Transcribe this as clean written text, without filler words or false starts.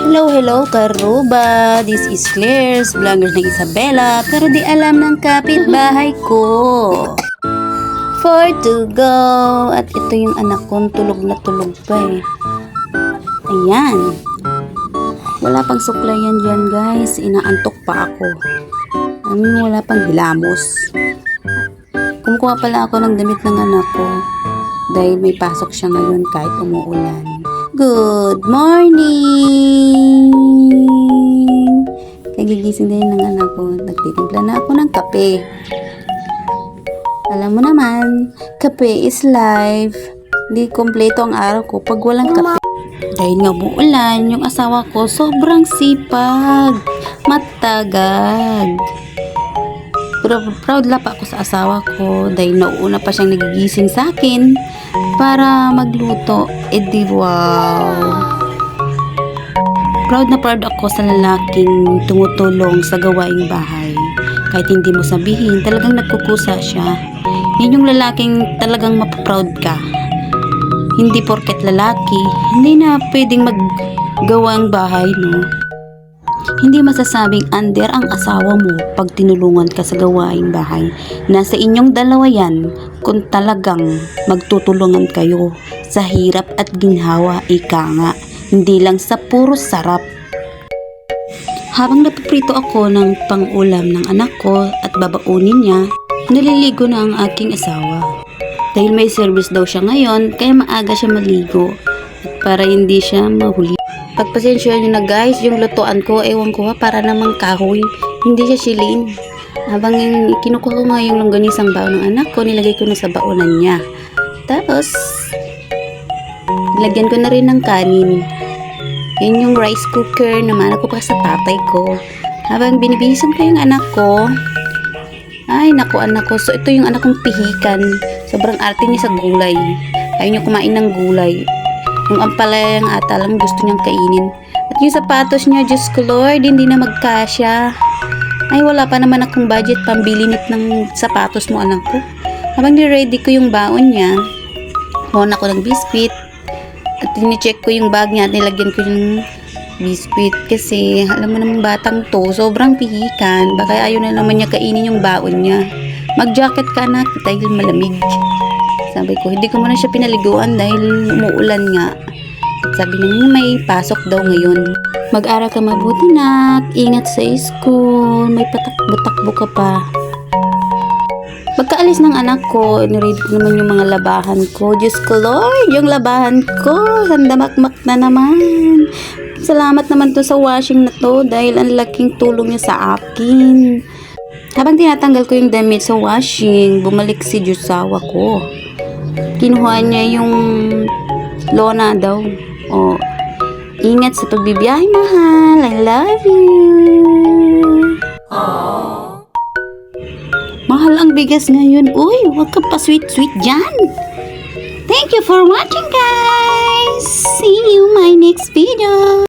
Hello karuba! This is Claire's vloggers ng Isabela, pero di alam ng kapitbahay ko. For to go. At ito yung anak kong tulog na tulog pa eh. Ayan. Wala pang suklayan dyan guys. Inaantok pa ako. Wala pang hilamos. Kumukuha pala ako ng damit ng anak ko. Dahil may pasok siya ngayon kahit umuulan. Good morning! Kagigising din ng anak ko. Nagtitimpla na ako ng kape. Alam mo naman, kape is life. Hindi kompleto ang araw ko pag walang kape. Dahil nga umuulan, yung asawa ko sobrang sipag. Matagag. Proud lang pa ako sa asawa ko dahil nauuna pa siyang nagigising sa akin para magluto. Di wow! Proud na proud ako sa lalaking tumutulong sa gawaing bahay. Kahit hindi mo sabihin, talagang nagkukusa siya. Yan yung lalaking talagang mapaproud ka. Hindi porket lalaki, hindi na pwedeng maggawa ang bahay, no? Hindi masasabing under ang asawa mo pag tinulungan ka sa gawaing bahay. Nasa inyong dalawa yan kung talagang magtutulungan kayo sa hirap at ginhawa, ika nga. Hindi lang sa puro sarap. Habang napiprito ako ng pang-ulam ng anak ko at babaunin niya, naliligo na ang aking asawa. Dahil may service daw siya ngayon, kaya maaga siya maligo. At para hindi siya mahuli. Pagpasensya nyo na guys, yung lutuan ko, ewan ko para namang kahoy. Hindi siya shilin. Habang kinukuha ko nga yung longganisang baon ng anak ko, nilagay ko na sa baonan niya. Tapos, nilagyan ko na rin ng kanin. Yan yung rice cooker na mana ko pa sa tatay ko. Habang binibihisan ko yung anak ko, ay naku anak ko, so ito yung anak kong pihikan. Sobrang arte niya sa gulay. Ayaw niya kumain ng gulay. Yung ampalaya ng ata lang gusto niyang kainin. At yung sapatos niya, Diyos ko Lord, hindi na magkasya. Ay, wala pa naman akong budget pambili nit ng sapatos mo, anak ko. Habang ni-ready ko yung baon niya, kuha ko ng biscuit. At tinicheck ko yung bag niya at nilagyan ko yung biscuit. Kasi, alam mo naman batang to, sobrang pihikan. Baka ayaw na naman niya kainin yung baon niya. Mag-jacket ka na, dahil malamig. Sabi ko, hindi ko muna siya pinaliguan dahil umuulan nga. At sabi niya, may pasok daw ngayon. Mag-aral ka mabuti na, ingat sa school, may patakbo-takbo ka pa. Pagkaalis ng anak ko, niready ko naman yung mga labahan ko. Diyos ko Lord, yung labahan ko, sandamakmak na naman. Salamat naman to sa washing na to dahil ang laking tulong niya sa akin. Habang tinatanggal ko yung damit sa washing, bumalik si Josawa ko. Kinuha niya yung lona daw. O, ingat sa pagbibiyahe, mahal. I love you. Aww. Mahal ang bigas ngayon. Uy, wag ka pa sweet-sweet dyan. Thank you for watching, guys. See you my next video.